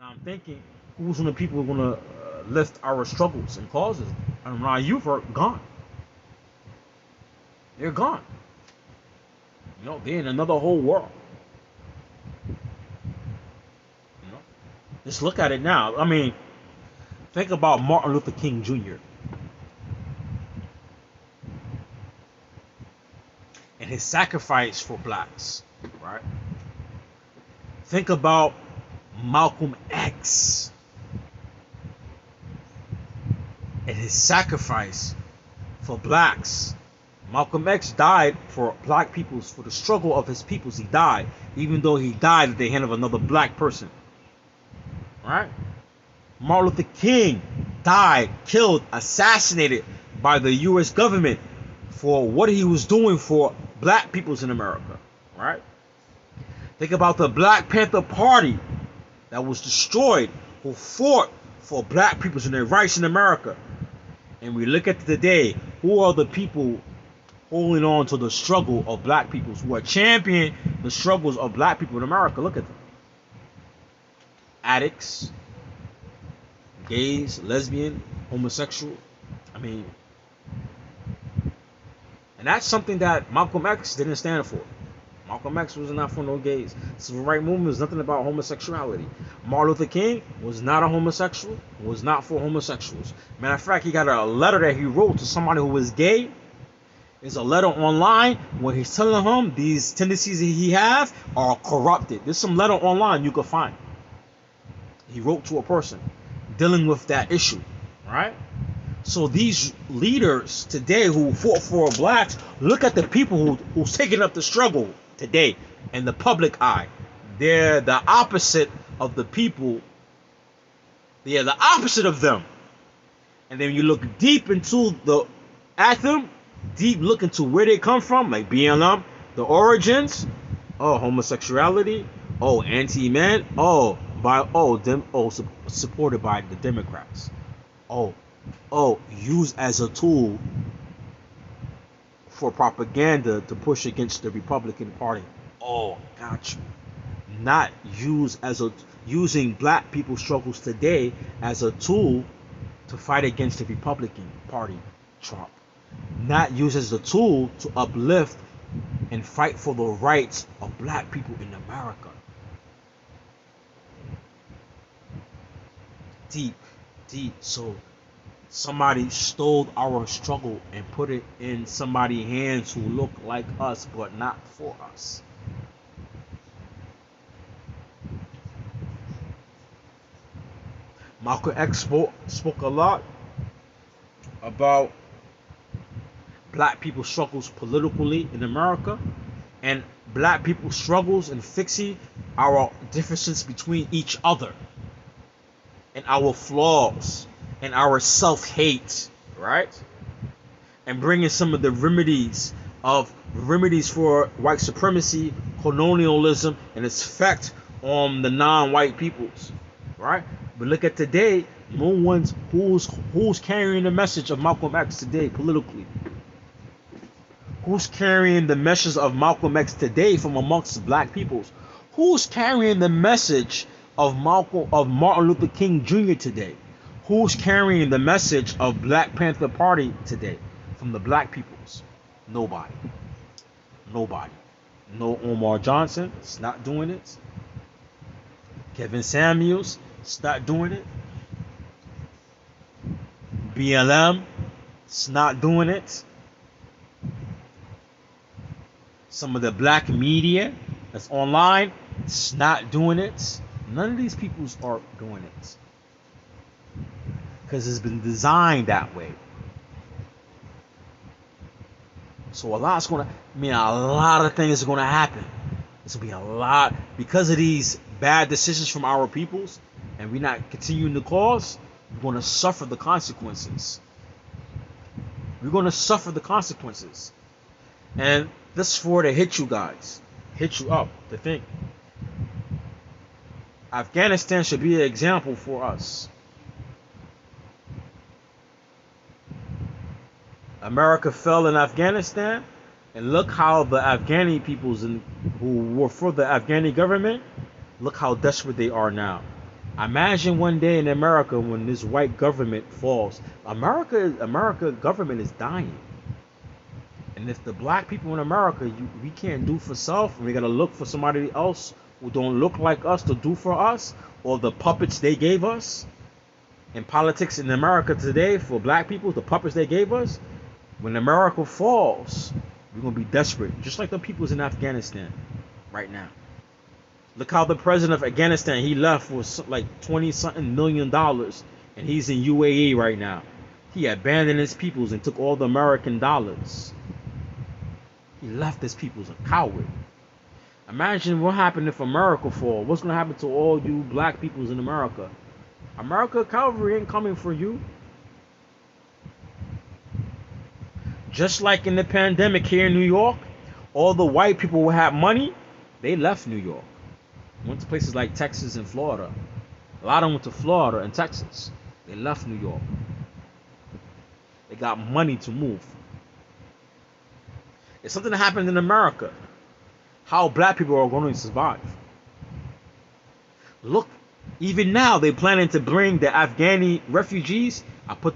And I'm thinking, who's one of the people who are going to lift our struggles and causes? And our youth are gone. They're gone. You know, they're in another whole world. You know, just look at it now. I mean, think about Martin Luther King Jr. and his sacrifice for blacks, right? Think about Malcolm X and his sacrifice for blacks. Malcolm X died for black peoples, for the struggle of his peoples. He died, even though he died at the hand of another black person. Right? Martin Luther King died, killed, assassinated by the U.S. government for what he was doing for black peoples in America. Right? Think about the Black Panther Party that was destroyed, who fought for black peoples and their rights in America. And we look at today, who are the people holding on to the struggle of black peoples, who are championing the struggles of black people in America? Look at them. Addicts, gays, lesbian, homosexual. I mean, and that's something that Malcolm X didn't stand for. Malcolm X was not for no gays. Civil rights movement was nothing about homosexuality. Martin Luther King was not a homosexual, was not for homosexuals. Matter of fact, he got a letter that he wrote to somebody who was gay. It's a letter online where he's telling him these tendencies that he has are corrupted. There's some letter online you can find. He wrote to a person dealing with that issue, right? So these leaders today who fought for blacks, look at the people who's taking up the struggle today in the public eye. They're the opposite of the people. They're the opposite of them. And then you look deep into them, deep look into where they come from, like BLM, the origins, homosexuality, anti-men, supported by the Democrats, used as a tool for propaganda to push against the Republican Party. Got you. Not using black people's struggles today as a tool to fight against the Republican Party, Trump. Not used as a tool to uplift and fight for the rights of black people in America. Deep. So somebody stole our struggle and put it in somebody's hands who look like us but not for us. Malcolm X spoke a lot about black people's struggles politically in America, and black people's struggles in fixing our differences between each other, and our flaws, and our self-hate, right? And bringing some of the remedies for white supremacy, colonialism, and its effect on the non-white peoples, right? But look at today, no one's who's carrying the message of Malcolm X today politically. Who's carrying the message of Malcolm X today from amongst black peoples? Who's carrying the message of Martin Luther King Jr. today? Who's carrying the message of Black Panther Party today from the black peoples? Nobody. No Omar Johnson, it's not doing it. Kevin Samuels, it's not doing it. BLM, it's not doing it. Some of the black media that's online, it's not doing it. None of these peoples are doing it. Because it's been designed that way. So a lot of things are going to happen. There's going to be a lot. Because of these bad decisions from our peoples, and we're not continuing the cause, we're going to suffer the consequences. We're going to suffer the consequences. And this is for to hit you guys. Hit you up to think. Afghanistan should be an example for us. America fell in Afghanistan, and look how the Afghani peoples who were for the Afghani government, look how desperate they are now. Imagine one day in America when this white government falls. America government is dying. And if the black people in America, we can't do for self, and we gotta look for somebody else who don't look like us to do for us, or the puppets they gave us. In politics in America today, for black people, the puppets they gave us, when America falls, we're gonna be desperate, just like the peoples in Afghanistan right now. Look how the president of Afghanistan, he left with like 20-something million dollars, and he's in UAE right now. He abandoned his peoples and took all the American dollars. He left his peoples a coward. Imagine what happened if America fall. What's gonna happen to all you black peoples in America? America cavalry ain't coming for you. Just like in the pandemic here in New York, all the white people who had money, they left New York. Went to places like Texas and Florida. A lot of them went to Florida and Texas. They left New York. They got money to move. If something happened in America, how black people are going to survive? Look, even now they're planning to bring the Afghani refugees. I put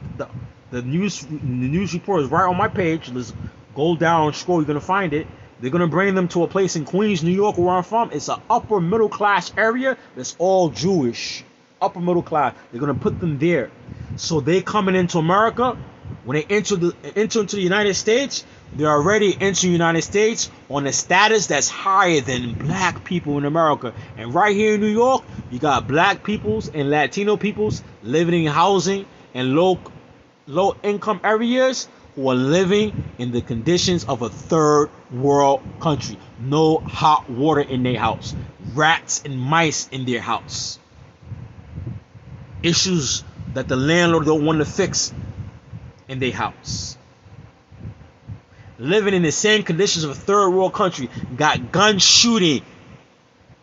the news report is right on my page. Let's go down, scroll, you're going to find it. They're going to bring them to a place in Queens, New York, where I'm from. It's an upper middle class area that's all Jewish. Upper middle class. They're going to put them there. So they coming into America. When they enter into the United States, they're already entering the United States on a status that's higher than black people in America. And right here in New York, you got black peoples and Latino peoples living in housing and low income areas who are living in the conditions of a third world country. No hot water in their house. Rats and mice in their house. Issues that the landlord don't want to fix in their house. Living in the same conditions of a third world country. Got gun shooting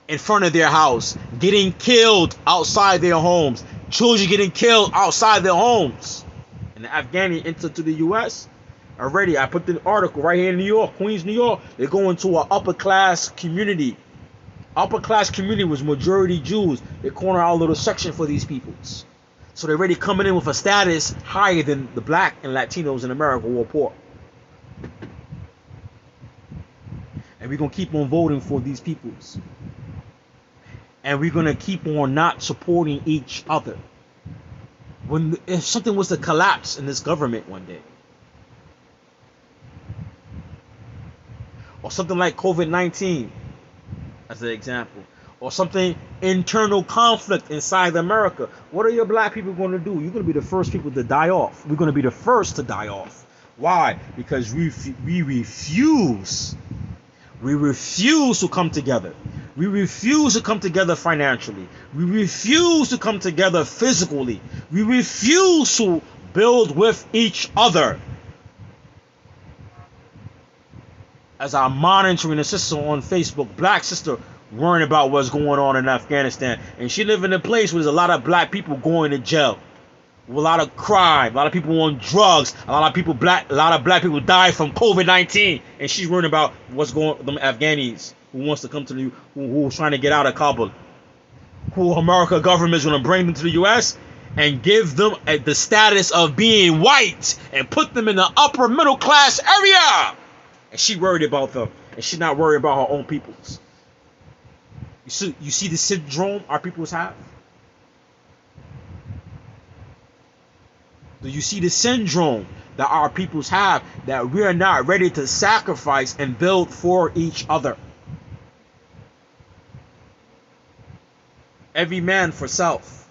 in front of their house. Getting killed outside their homes. Children getting killed outside their homes. And the Afghani entered to the U.S. already. I put the article right here in New York, Queens, New York. They're going to an upper class community. Upper class community was majority Jews. They corner out a little section for these peoples. So they're already coming in with a status higher than the black and Latinos in America who are poor. And we're going to keep on voting for these peoples. And we're going to keep on not supporting each other. If something was to collapse in this government one day, or something like COVID-19 as an example, or something internal conflict inside America, what are your black people going to do? You're going to be the first people to die off. We're going to be the first to die off. Why? Because we refuse. We refuse to come together. We refuse to come together financially. We refuse to come together physically. We refuse to build with each other. As I'm monitoring a sister on Facebook, black sister, worrying about what's going on in Afghanistan. And she live in a place where there's a lot of black people going to jail. With a lot of crime, a lot of people on drugs, a lot of black people die from COVID-19. And she's worrying about what's going on, them Afghanis who wants to come to the who's trying to get out of Kabul. Who America government is going to bring them to the US and give them the status of being white and put them in the upper middle class area. And she worried about them. And she's not worried about her own peoples. You see the syndrome our peoples have? Do you see the syndrome that our peoples have, that we are not ready to sacrifice and build for each other? Every man for self.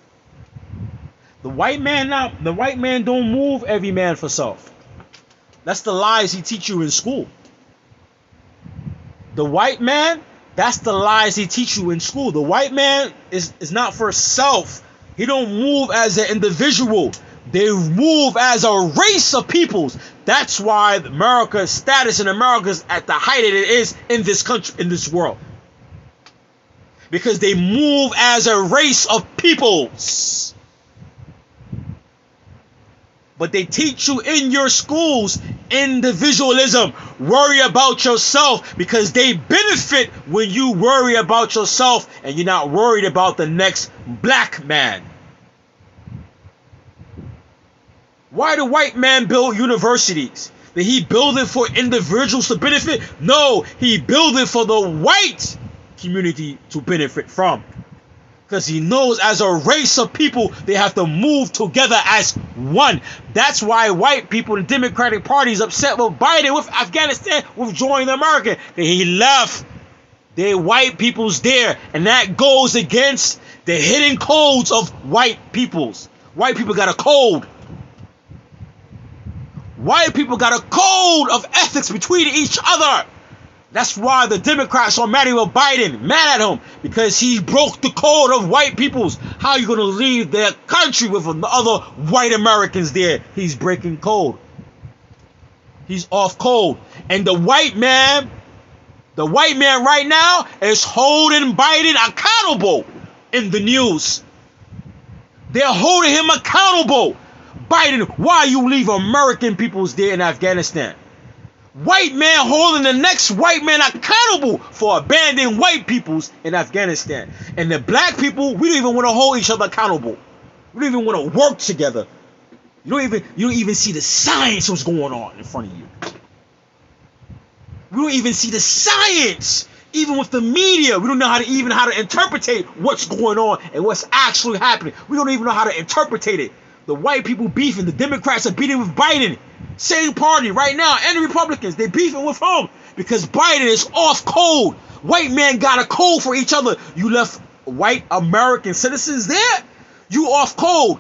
The white man don't move every man for self. That's the lies he teach you in school. The white man, that's the lies he teach you in school. The white man is not for self. He don't move as an individual. They move as a race of peoples. That's why America's status in America is at the height it is in this country, in this world. Because they move as a race of peoples. But they teach you in your schools individualism. Worry about yourself, because they benefit when you worry about yourself and you're not worried about the next black man. Why the white man build universities? Did he build it for individuals to benefit? No, he built it for the white community to benefit from. Because he knows as a race of people, they have to move together as one. That's why white people in the Democratic Party is upset with Biden, with Afghanistan, with joining America. He left. Their white peoples there. And that goes against the hidden codes of white peoples. White people got a code. White people got a code of ethics between each other. That's why the Democrats are mad at Biden, mad at him, because he broke the code of white peoples. How are you going to leave their country with other white Americans there? He's breaking code. He's off code. And the white man right now is holding Biden accountable in the news. They're holding him accountable. Biden, why you leave American peoples there in Afghanistan? White man holding the next white man accountable for abandoning white peoples in Afghanistan. And the black people, we don't even want to hold each other accountable. We don't even want to work together. You don't even see the science what's going on in front of you. We don't even see the science. Even with the media, we don't know how to interpret what's going on and what's actually happening. We don't even know how to interpret it. The white people beefing, the Democrats are beating with Biden. Same party right now, and the Republicans, they beefing with him because Biden is off code. White men got a code for each other. You left white American citizens there, you off code.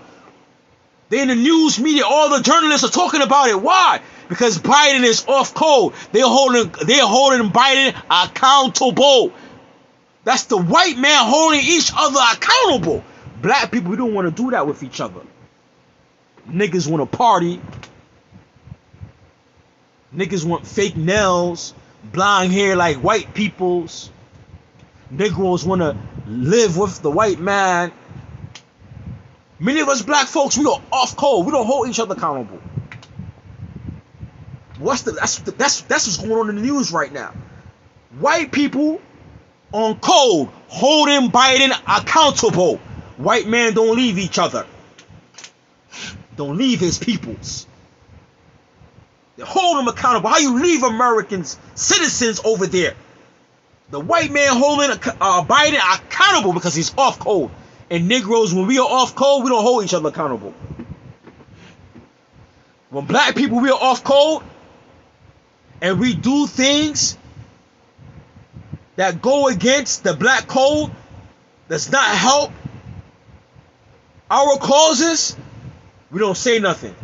They in the news media, all the journalists are talking about it. Why? Because Biden is off code. They're holding Biden accountable. That's the white man holding each other accountable. Black people, we don't want to do that with each other. Niggas want to party. Niggas want fake nails, blonde hair like white peoples. Negroes want to live with the white man. Many of us black folks, we are off code. We don't hold each other accountable. That's what's going on in the news right now. White people on code, holding Biden accountable. White men don't leave each other. Don't leave his peoples. They hold them accountable. How you leave Americans, citizens over there? The white man holding Biden accountable because he's off code. And Negroes, when we are off code, we don't hold each other accountable. When black people, we are off code and we do things that go against the black code, does not help our causes, we don't say nothing.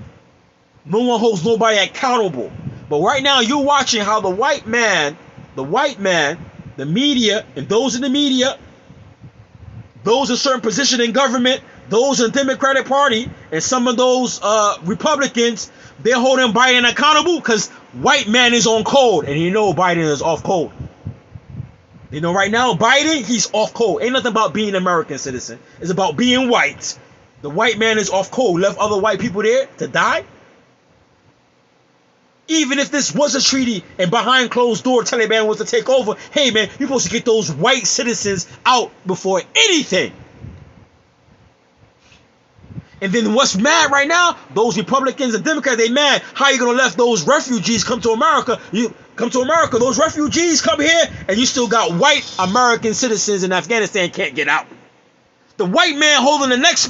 No one holds nobody accountable. But right now you're watching how the white man, the media, and those in the media, those in certain position in government, those in the Democratic Party, and some of those Republicans, they're holding Biden accountable because white man is on code, and you know Biden is off code. You know right now Biden, he's off code. Ain't nothing about being an American citizen. It's about being white. The white man is off code. Left other white people there to die. Even if this was a treaty and behind closed door Taliban was to take over, hey man, you're supposed to get those white citizens out before anything. And then what's mad right now? Those Republicans and Democrats, they mad. How you gonna let those refugees come to America? You come to America, those refugees come here, and you still got white American citizens in Afghanistan can't get out. The white man holding the next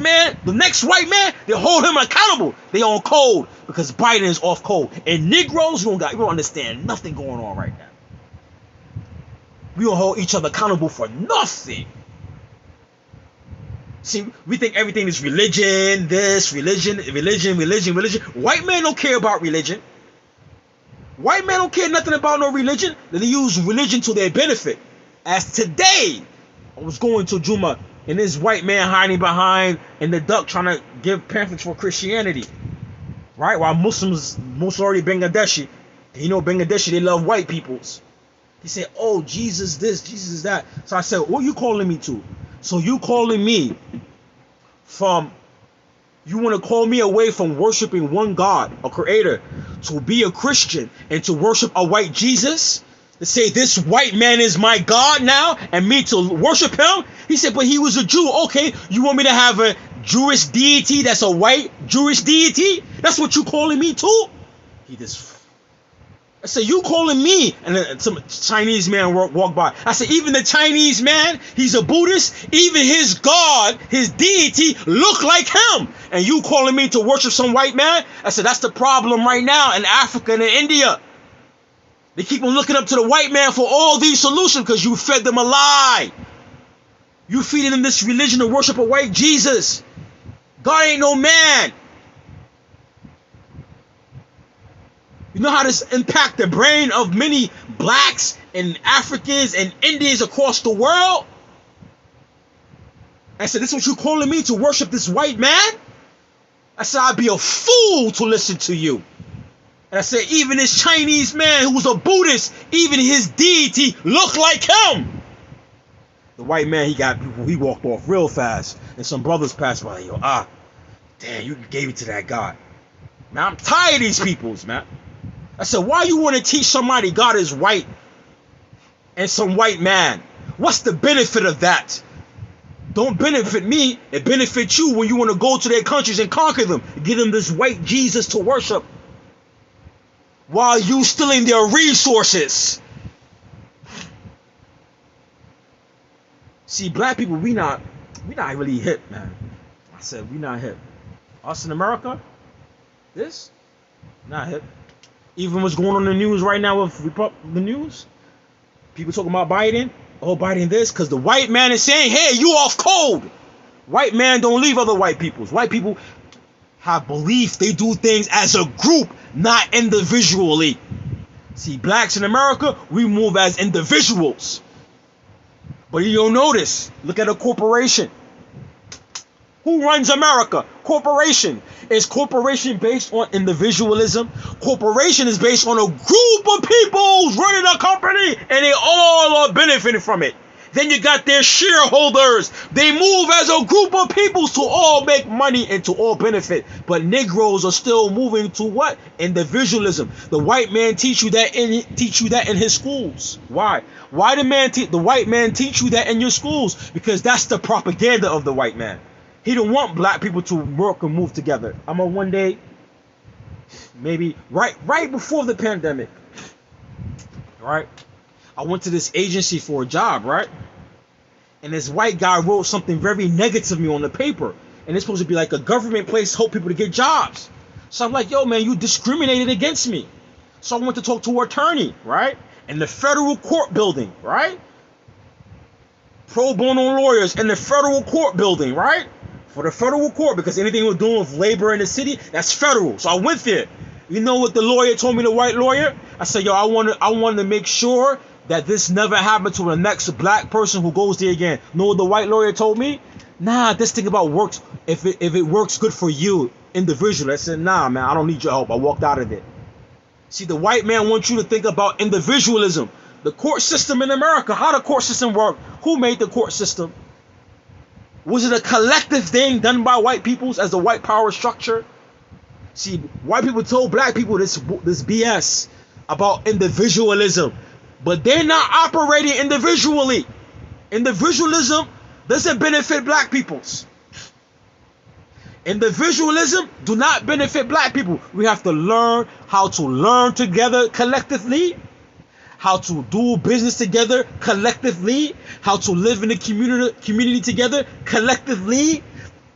white man, they hold him accountable. They on code because Biden is off code. And Negroes, you don't understand nothing going on right now. We don't hold each other accountable for nothing. See, we think everything is religion, this, religion. White men don't care about religion. White men don't care nothing about no religion. They use religion to their benefit. As today, I was going to Juma, and this white man hiding behind in the duck trying to give pamphlets for Christianity. Right? While Muslims, majority Bangladeshi, you know Bangladeshi, they love white peoples. He said, oh, Jesus this, Jesus that. So I said, what are you calling me to? So you calling me from You want to call me away from worshiping one God, a creator, to be a Christian and to worship a white Jesus? To say this white man is my God now and me to worship him? He said, but he was a Jew. Okay, you want me to have a Jewish deity that's a white Jewish deity? That's what you calling me too? He just... I said, you calling me? And then some Chinese man walked by. I said, even the Chinese man, he's a Buddhist. Even his God, his deity, look like him. And you calling me to worship some white man? I said, that's the problem right now in Africa and in India. They keep on looking up to the white man for all these solutions because you fed them a lie. You feeding them this religion to worship a white Jesus. God ain't no man. You know how this impact the brain of many blacks and Africans and Indians across the world? I said, this is what you calling me to worship this white man? I said, I'd be a fool to listen to you. And I said, even this Chinese man who was a Buddhist, even his deity looked like him. The white man, he walked off real fast. And some brothers passed by. Yo, damn, you gave it to that God. Man, I'm tired of these peoples, man. I said, why you want to teach somebody God is white and some white man? What's the benefit of that? Don't benefit me. It benefits you when you want to go to their countries and conquer them. Give them this white Jesus to worship while you stealing their resources. See, black people, we not really hip, man. I said, we not hip. Us in America, this, not hip. Even what's going on in the news right now with the news, people talking about Biden. Oh, Biden this, because the white man is saying, hey, you off code. White man don't leave other white peoples. White people have belief. They do things as a group, not individually. See, blacks in America, we move as individuals. But you don't notice. Look at a corporation. Who runs America? Corporation. Is corporation based on individualism? Corporation is based on a group of people running a company and they all are benefiting from it. Then you got their shareholders. They move as a group of people to all make money and to all benefit. But Negroes are still moving to what? Individualism. The white man teach you that in his schools. Why? Why the white man teach you that in your schools? Because that's the propaganda of the white man. He don't want black people to work and move together. I'm on one day, maybe right before the pandemic, right? I went to this agency for a job, right? And this white guy wrote something very negative to me on the paper. And it's supposed to be like a government place to help people to get jobs. So I'm like, yo, man, you discriminated against me. So I went to talk to an attorney, right? In the federal court building, right? Pro bono lawyers in the federal court building, right? For the federal court, because anything we're doing with labor in the city, that's federal. So I went there. You know what the lawyer told me, the white lawyer? I said, yo, I wanted to make sure that this never happened to the next black person who goes there again. Know what the white lawyer told me? Nah, this thing about works, if it works good for you individually. I said, nah, man, I don't need your help. I walked out of it. See, the white man wants you to think about individualism. The court system in America, how the court system work? Who made the court system? Was it a collective thing done by white peoples as a white power structure? See, white people told black people this BS about individualism, but they're not operating individually. Individualism doesn't benefit black peoples. Individualism do not benefit black people. We have to learn how to learn together collectively, how to do business together collectively, how to live in the community together collectively.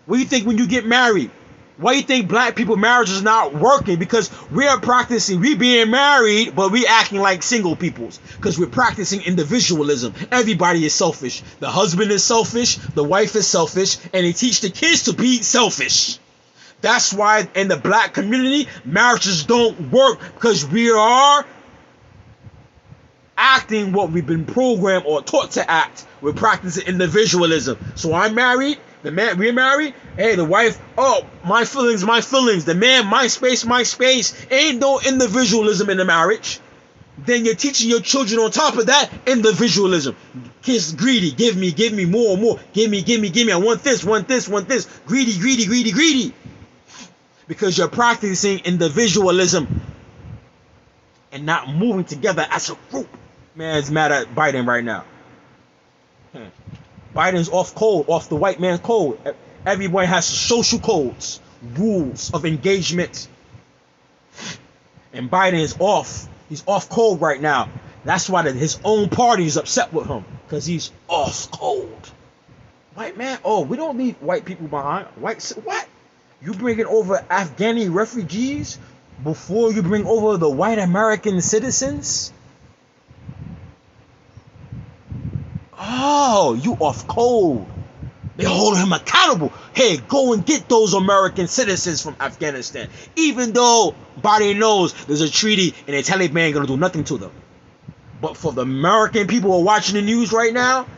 What do you think when you get married? Why do you think black people marriage is not working? Because we being married, but we acting like single peoples. Because we're practicing individualism. Everybody is selfish. The husband is selfish, the wife is selfish, and they teach the kids to be selfish. That's why in the black community, marriages don't work, because we are acting what we've been programmed or taught to act. We're practicing individualism. So I'm married, we're married. Hey, the wife, oh, my feelings, my feelings. The man, my space, my space. Ain't no individualism in the marriage. Then you're teaching your children on top of that individualism. Kids greedy, give me more and more. Give me. I want this. Greedy. Because you're practicing individualism and not moving together as a group. Man's mad at Biden right now. Biden's off code, off the white man's code. Everyone has social codes, rules of engagement. And Biden is off. He's off code right now. That's why his own party is upset with him. Because he's off code. White man, oh, we don't leave white people behind. What? You bringing over Afghani refugees before you bring over the white American citizens? Oh, you off code. They're holding him accountable. Hey, go and get those American citizens from Afghanistan. Even though Biden knows there's a treaty and the Taliban ain't gonna do nothing to them. But for the American people who are watching the news right now,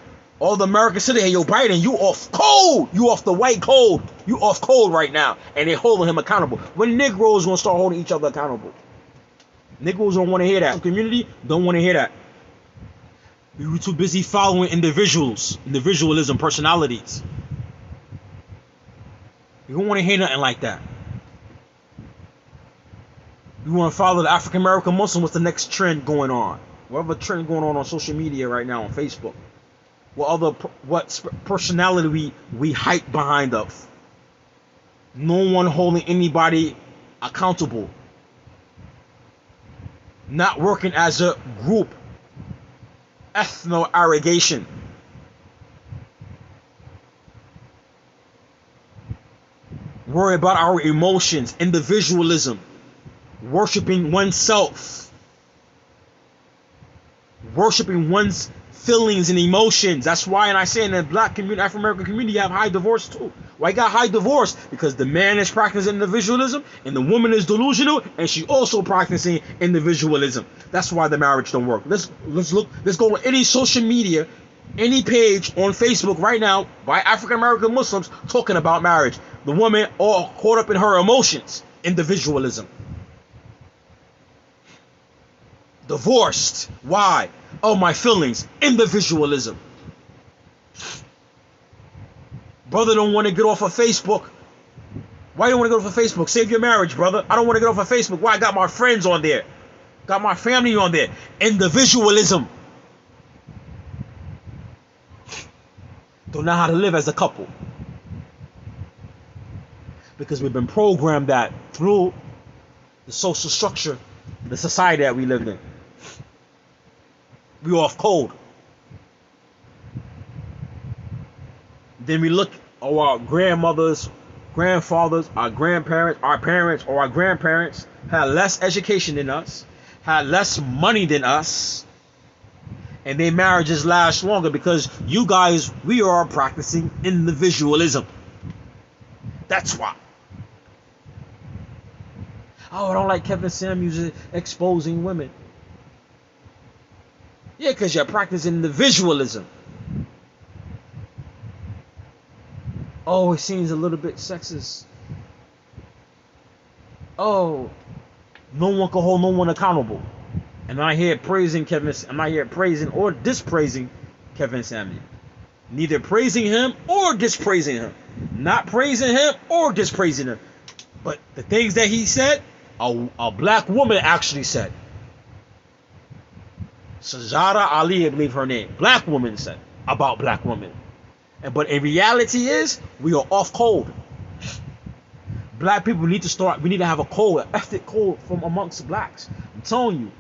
all the Americans sitting, hey, yo, Biden, you off code. You off the white code. You off code right now. And they're holding him accountable. When Negroes gonna start holding each other accountable? Negroes don't want to hear that. The community don't want to hear that. We were too busy following individualism, personalities. You don't want to hear nothing like that. You want to follow the African American Muslim. What's the next trend going on? Whatever trend going on social media right now on Facebook. What personality we hype behind of? No one holding anybody accountable. Not working as a group. Ethno-arrogation. Worry about our emotions. Individualism. Worshipping oneself. Worshipping one's feelings and emotions. That's why, and I say in the black community, African American community, you have high divorce too. Why you got high divorce? Because the man is practicing individualism and the woman is delusional and she also practicing individualism. That's why the marriage don't work. Let's go on any social media, any page on Facebook right now by African American Muslims talking about marriage. The woman all caught up in her emotions. Individualism. Divorced. Why? Oh, my feelings. Individualism. Brother don't want to get off of Facebook. Why you want to get off of Facebook? Save your marriage, brother. I don't want to get off of Facebook. Why? I got my friends on there. Got my family on there. Individualism. Don't know how to live as a couple. Because we've been programmed that through the social structure, the society that we live in. We off code. Then we look at our grandmothers, grandfathers, our grandparents, our parents, or our grandparents had less education than us, had less money than us, and their marriages last longer because you guys, we are practicing individualism. That's why. Oh, I don't like Kevin Samuels exposing women. Yeah, because you're practicing individualism. Oh, it seems a little bit sexist. Oh, no one can hold no one accountable. And I'm not here praising or dispraising Kevin Samuel. Neither praising him or dispraising him. Not praising him or dispraising him. But the things that he said, a black woman actually said. Sajada Ali, I believe her name. Black woman said about black women. But in reality is, we are off code. Black people need to have a code, an ethic code from amongst blacks. I'm telling you,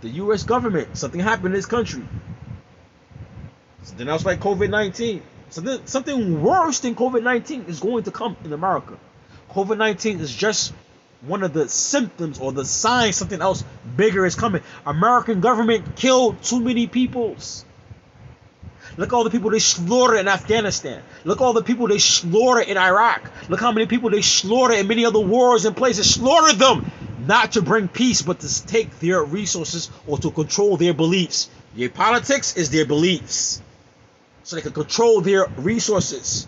the U.S. government, something happened in this country. Something else like COVID-19. Something worse than COVID-19 is going to come in America. COVID-19 is just one of the symptoms or the signs something else bigger is coming. American government killed too many peoples. Look all the people they slaughtered in Afghanistan. Look all the people they slaughtered in Iraq. Look how many people they slaughtered in many other wars and places. Slaughtered them not to bring peace, but to take their resources or to control their beliefs. Their politics is their beliefs, so they can control their resources.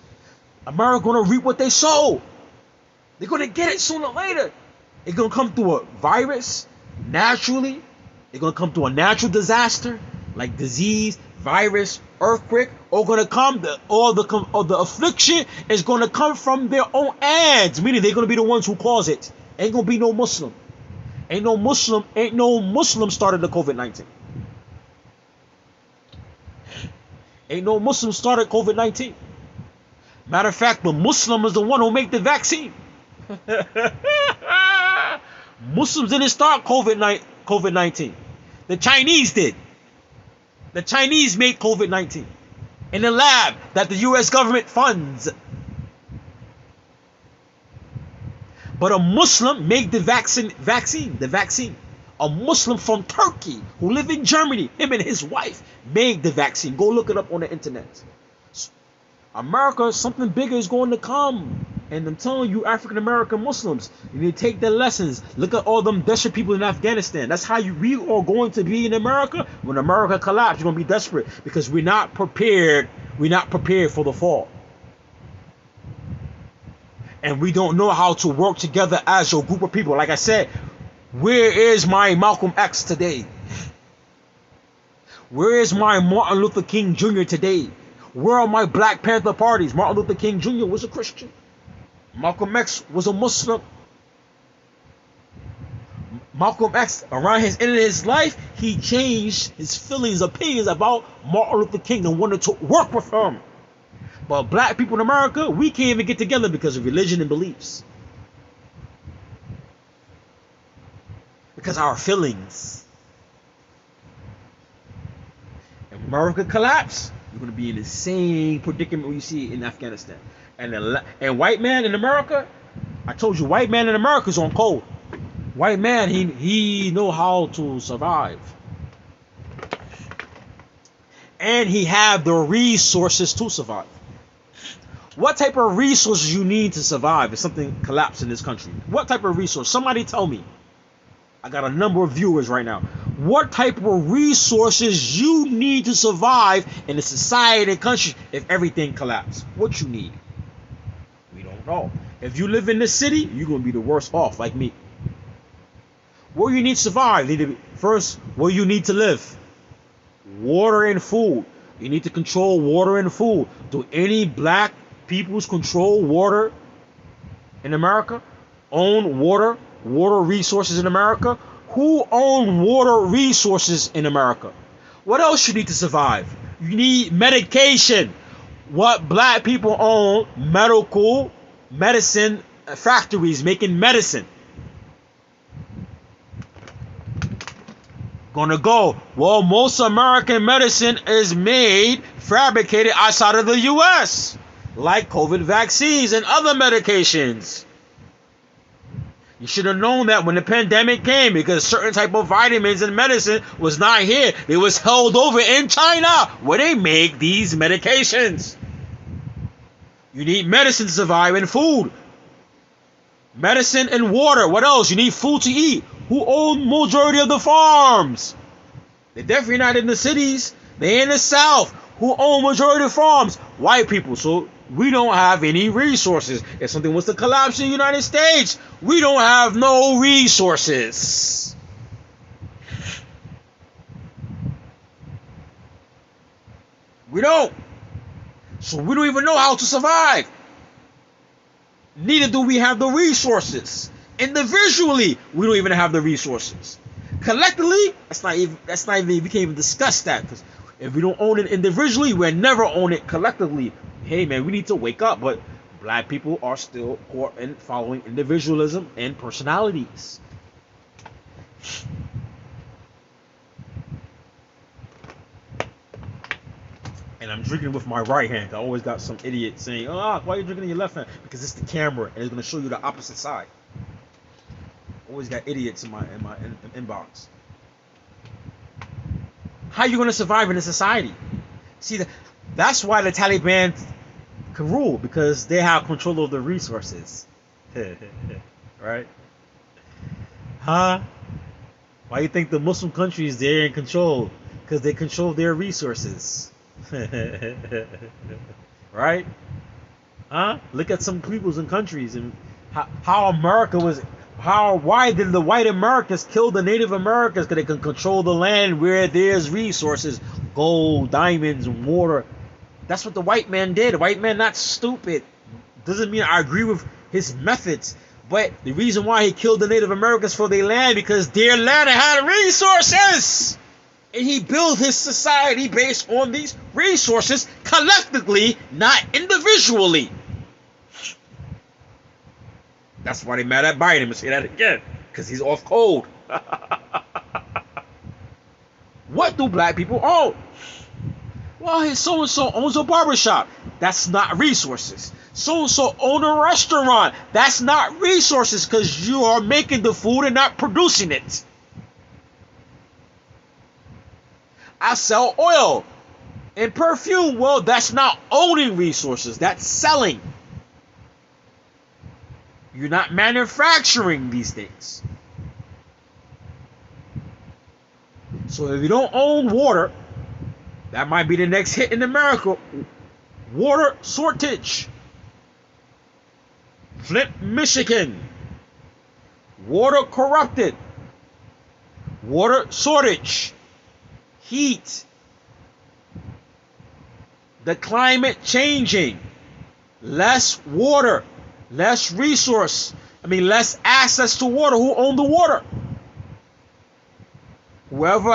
America gonna reap what they sow. They're gonna get it sooner or later. It's gonna come through a virus, naturally. It's gonna come through a natural disaster like disease, virus, earthquake, are gonna come. Or the affliction is gonna come from their own hands. Meaning they're gonna be the ones who cause it. Ain't gonna be no Muslim. Ain't no Muslim started the COVID-19. Ain't no Muslim started COVID-19. Matter of fact, the Muslim is the one who made the vaccine. Muslims didn't start COVID-19. The Chinese did. The Chinese made COVID-19 in a lab that the US government funds. But a Muslim made the vaccine. A Muslim from Turkey who lived in Germany, him and his wife, made the vaccine. Go look it up on the internet. America, something bigger is going to come. And I'm telling you, African American Muslims, you need to take the lessons. Look at all them desperate people in Afghanistan. That's how we are going to be in America. When America collapses, you're going to be desperate because we're not prepared. We're not prepared for the fall. And we don't know how to work together as a group of people. Like I said, where is my Malcolm X today? Where is my Martin Luther King Jr. today? Where are my Black Panther parties? Martin Luther King Jr. was a Christian. Malcolm X was a Muslim. Malcolm X, around his end of his life, he changed his opinions about Martin Luther King and wanted to work with him. But black people in America, we can't even get together because of religion and beliefs. Because of our feelings. If America collapse, you're going to be in the same predicament you see in Afghanistan. And white man in America, I told you, white man in America is on code. White man, he know how to survive. And he have the resources to survive. What type of resources you need to survive if something collapses in this country? What type of resource? Somebody tell me. I got a number of viewers right now. What type of resources you need to survive in a society and country if everything collapses? What you need? We don't know. If you live in the city, you're going to be the worst off, like me. What you need to survive? First, what you need to live? Water and food. You need to control water and food. Do any black peoples control water in America? Own water resources in America? Who own water resources in America? What else you need to survive? You need medication. What black people own? Medicine factories making medicine. Gonna go, well, most American medicine is fabricated outside of the US, like COVID vaccines and other medications. You should have known that when the pandemic came, because certain type of vitamins and medicine was not here. It was held over in China, where they make these medications. You need medicine to survive and food. Medicine and water. What else? You need food to eat. Who own majority of the farms? They're definitely not in the cities. They're in the South. Who own majority of the farms? White people. So we don't have any resources. If something was to collapse in the United States, we don't have no resources. We don't. So we don't even know how to survive. Neither do we have the resources. Individually, we don't even have the resources. Collectively, that's not even we can't even discuss that, because if we don't own it individually, we'll never own it collectively. Hey man, we need to wake up. But black people are still caught in following individualism and personalities. And I'm drinking with my right hand. I always got some idiot saying, "Oh, why are you drinking in your left hand?" Because it's the camera and it's gonna show you the opposite side. Always got idiots in my inbox. How are you gonna survive in a society? See, that's why the Taliban can rule, because they have control of the resources. Right? Huh? Why you think the Muslim countries they're in control? Because they control their resources. Right? Huh? Look at some peoples and countries and how America was. Why did the white Americans kill the Native Americans? Because they can control the land where there's resources, gold, diamonds, and water. That's what the white man did. The white man not stupid. Doesn't mean I agree with his methods. But the reason why he killed the Native Americans for their land, because their land had resources. And he built his society based on these resources collectively, not individually. That's why they mad at Biden. I'm going to say that again. Because he's off code. What do black people own? Well, so-and-so owns a barbershop. That's not resources. So-and-so owns a restaurant. That's not resources because you are making the food and not producing it. I sell oil and perfume. Well, that's not owning resources. That's selling. You're not manufacturing these things. So if you don't own water, that might be the next hit in America. Water shortage. Flint, Michigan. Water corrupted. Water shortage. Heat. The climate changing. Less water. Less resource. Less access to water. Who own the water? Whoever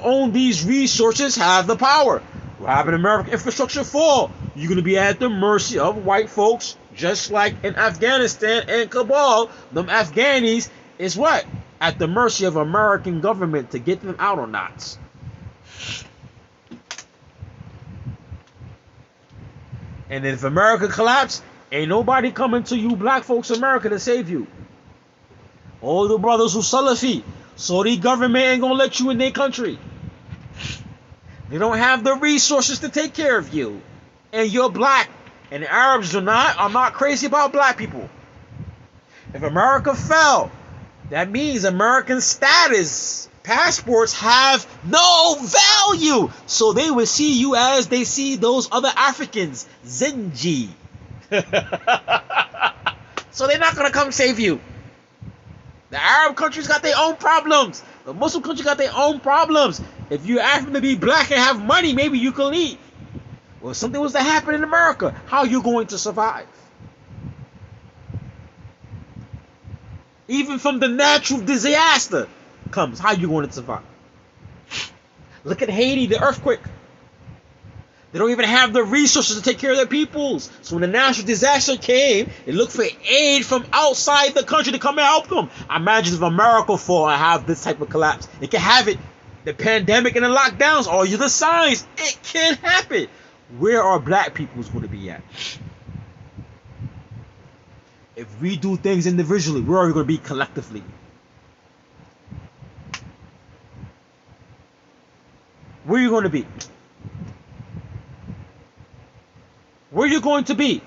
owns these resources have the power. We're having American infrastructure fall. You're going to be at the mercy of white folks, just like in Afghanistan and Kabul. Them Afghanis is what? At the mercy of American government to get them out or not. And if America collapses, ain't nobody coming to you black folks in America to save you. All the brothers who Salafi, Saudi government ain't gonna let you in their country. They don't have the resources to take care of you. And you're black. And the Arabs are not crazy about black people. If America fell, that means American status, passports have no value. So they would see you as they see those other Africans, Zenji. So they're not gonna come save you. The Arab countries got their own problems. The Muslim countries got their own problems. If you happen to be black and have money, maybe you can leave. Well, if something was to happen in America, how are you going to survive? Even from the natural disaster comes, how are you going to survive? Look at Haiti, the earthquake. They don't even have the resources to take care of their peoples. So when the natural disaster came, they looked for aid from outside the country to come and help them. Imagine if America fall and have this type of collapse. It can have it. The pandemic and the lockdowns, all you the signs. It can happen. Where are black peoples going to be at? If we do things individually, where are we going to be collectively? Where are you going to be? Where are you going to be?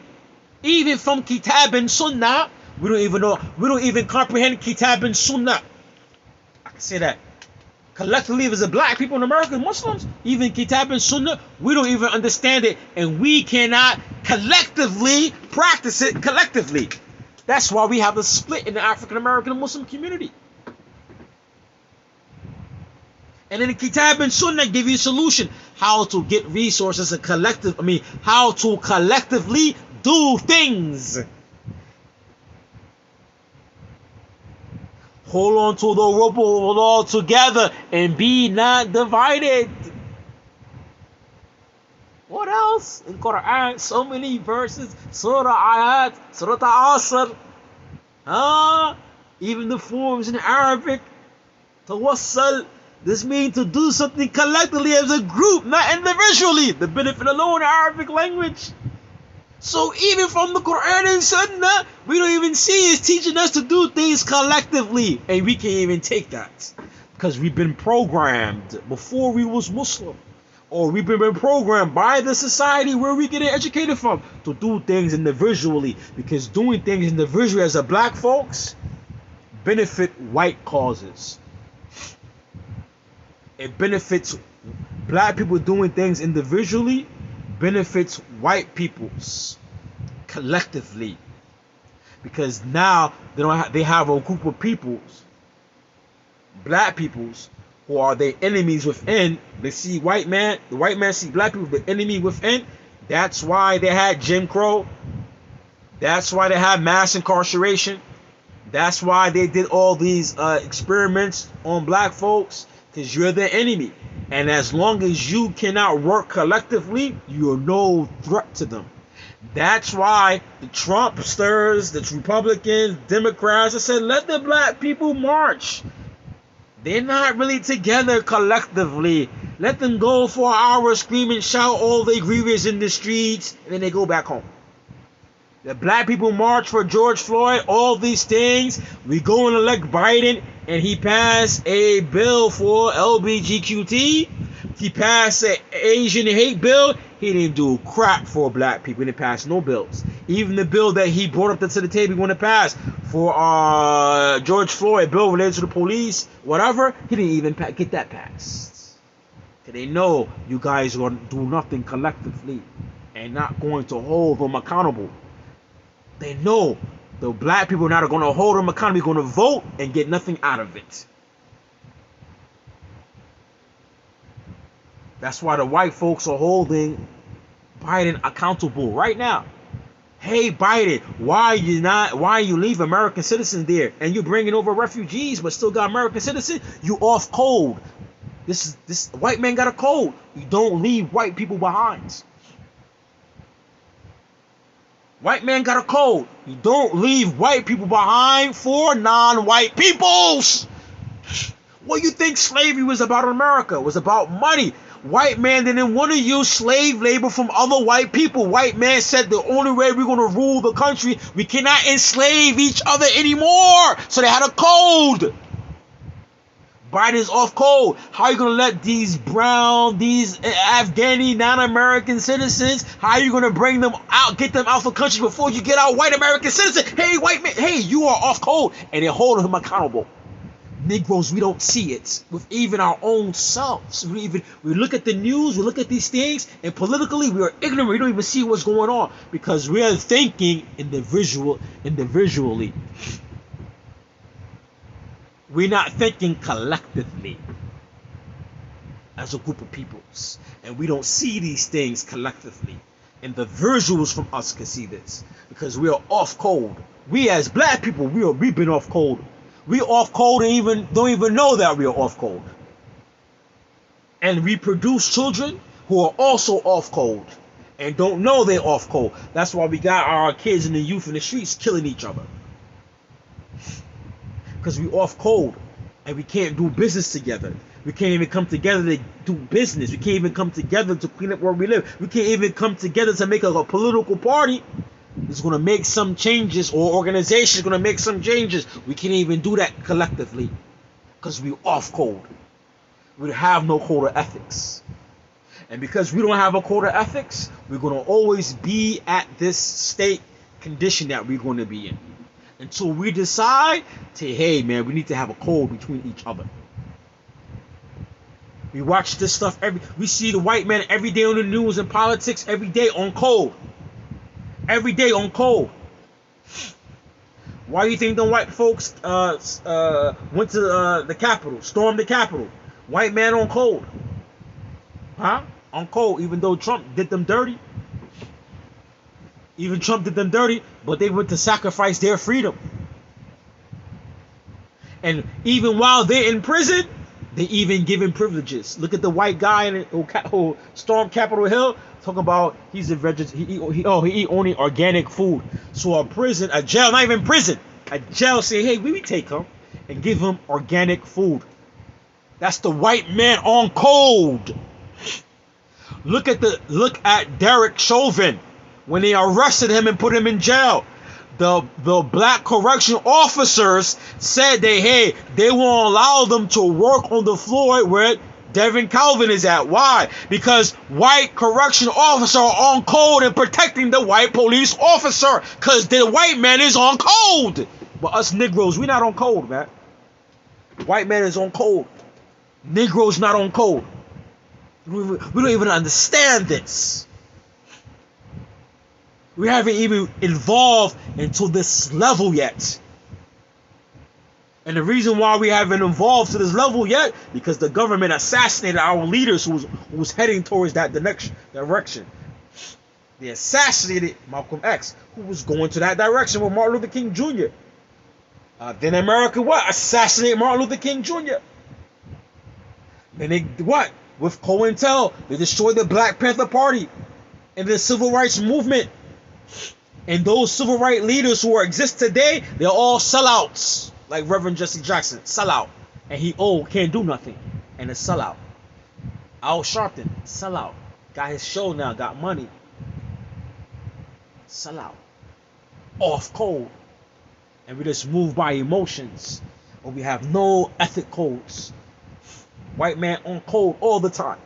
Even from Kitab and Sunnah, we don't even know. We don't even comprehend Kitab and Sunnah. I can say that. Collectively, as a black people in America, Muslims, even Kitab and Sunnah, we don't even understand it. And we cannot collectively practice it collectively. That's why we have a split in the African American Muslim community. And then the Kitab and Sunnah give you a solution. How to get resources and how to collectively do things. Hold on to the rope all together and be not divided. What else? In Quran, so many verses. Surah Ayat, Surah Asr. Even the forms in Arabic. Tawassal. This means to do something collectively as a group, not individually. The benefit alone in Arabic language. So even from the Quran and Sunnah, we don't even see it's teaching us to do things collectively. And we can't even take that. Because we've been programmed before we was Muslim. Or we've been programmed by the society where we get educated from to do things individually. Because doing things individually as a black folks benefit white causes. It benefits black people doing things individually, benefits white peoples collectively. because now they have a group of peoples, black peoples, who are their enemies within. They see the white man see black people, the enemy within. That's why they had Jim Crow. That's why they had mass incarceration. That's why they did all these experiments on black folks, because you're the enemy. And as long as you cannot work collectively, you're no threat to them. That's why the Trumpsters, the Republicans, Democrats, I said, let the black people march. They're not really together collectively. Let them go for an hour, scream and shout all their grievances in the streets, and then they go back home. The black people march for George Floyd, all these things. We go and elect Biden, and he passed a bill for LGBTQT. He passed an Asian hate bill. He didn't do crap for black people. He didn't pass no bills. Even the bill that he brought up to the table, he wanted to pass for George Floyd, bill related to the police, whatever, he didn't even get that passed. Because they know you guys are going to do nothing collectively and not going to hold them accountable. They know the black people are not going to hold them accountable. They're going to vote and get nothing out of it. That's why the white folks are holding Biden accountable right now. Hey Biden, why you leave American citizens there and you're bringing over refugees but still got American citizens? You off code. This white man got a code. You don't leave white people behind. White man got a code. You don't leave white people behind for non-white peoples. What do you think slavery was about in America? It was about money. White man didn't want to use slave labor from other white people. White man said the only way we're going to rule the country, we cannot enslave each other anymore. So they had a code. Biden's off code. How are you going to let these Afghani non-American citizens, how are you going to bring them out, get them out of the country before you get out white American citizens? Hey, white man, hey, you are off code. And they're holding him accountable. Negroes, we don't see it with even our own selves. We look at the news, we look at these things, and politically we are ignorant. We don't even see what's going on because we are thinking individually. We're not thinking collectively as a group of peoples, and we don't see these things collectively. And the visuals from us can see this because we are off code. We as black people, we've been off code. We off code and don't even know that we are off code. And we produce children who are also off code and don't know they're off code. That's why we got our kids and the youth in the streets killing each other. Because we off code and we can't do business together. We can't even come together to do business. We can't even come together to clean up where we live. We can't even come together to make a political party. Is going to make some changes, or organization is going to make some changes. We can't even do that collectively because we off code. We have no code of ethics, and because we don't have a code of ethics, we're going to always be at this state condition that we're going to be in until we decide to, hey man, we need to have a code between each other. We watch this stuff we see the white man every day on the news and politics, every day on code. Every day on code. Why do you think the white folks went to the Capitol, stormed the Capitol? White man on code. Huh? On code, even though Trump did them dirty. Even Trump did them dirty, but they went to sacrifice their freedom. And even while they're in prison, they even give him privileges. Look at the white guy who stormed Capitol Hill. Talking about he's a vegetarian, he eat only organic food. So a jail, not even prison, a jail say, hey, we take him and give him organic food. That's the white man on code. Look at Derek Chauvin when they arrested him and put him in jail. The black correction officers said they won't allow them to work on the floor where Devin Calvin is at. Why? Because white correction officers are on code and protecting the white police officer. Because the white man is on code. But us Negroes, we not on code, man. White man is on code. Negroes not on code. We don't even understand this. We haven't even evolved into this level yet. And the reason why we haven't evolved to this level yet, because the government assassinated our leaders who was heading towards that direction. They assassinated Malcolm X, who was going to that direction with Martin Luther King Jr. Then America what? Assassinate Martin Luther King Jr. Then they what? With COINTEL, they destroyed the Black Panther Party and the Civil Rights Movement. And those civil rights leaders who exist today, they're all sellouts. Like Reverend Jesse Jackson, sellout. And he can't do nothing. And a sellout. Al Sharpton, sellout. Got his show now, got money. Sellout. Off code. And we just move by emotions. Or we have no ethic codes. White man on code all the time.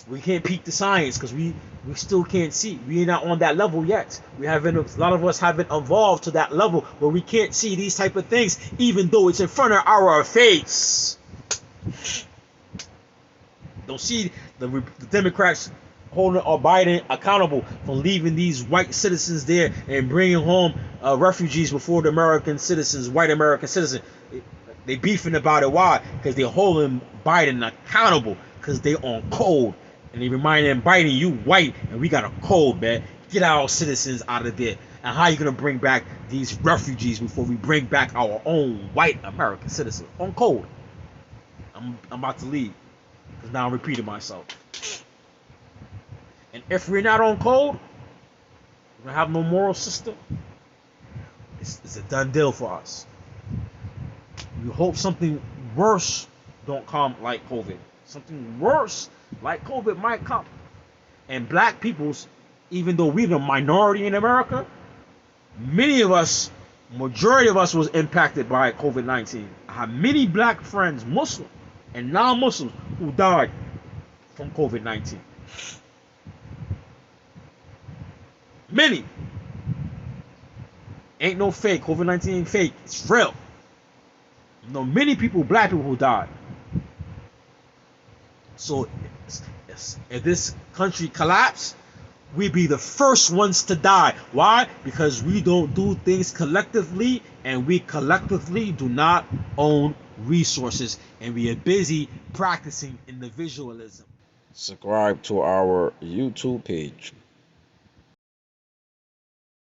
We can't peek the science because we still can't see. We're not on that level yet. A lot of us haven't evolved to that level where we can't see these type of things, even though it's in front of our face. Don't see the Democrats holding Biden accountable for leaving these white citizens there and bringing home refugees before the American citizens, white American citizens. They beefing about it. Why? Because they're holding Biden accountable because they on code. And they remind them, Biden, you white, and we got a code, man. Get our citizens out of there. And how you gonna bring back these refugees before we bring back our own white American citizens? On code. I'm about to leave. Because now I'm repeating myself. And if we're not on code, we're gonna have no moral system. It's a done deal for us. We hope something worse don't come like COVID. Something worse like COVID might come. And black peoples, even though we're the minority in America, majority of us was impacted by COVID-19. I have many black friends, Muslim and non-Muslims, who died from COVID-19. Many. Ain't no fake. COVID-19 ain't fake. It's real. You know, many people, black people, who died. So if this country collapse, we be the first ones to die. Why? Because we don't do things collectively, and we collectively do not own resources, and we are busy practicing individualism. Subscribe to our YouTube page.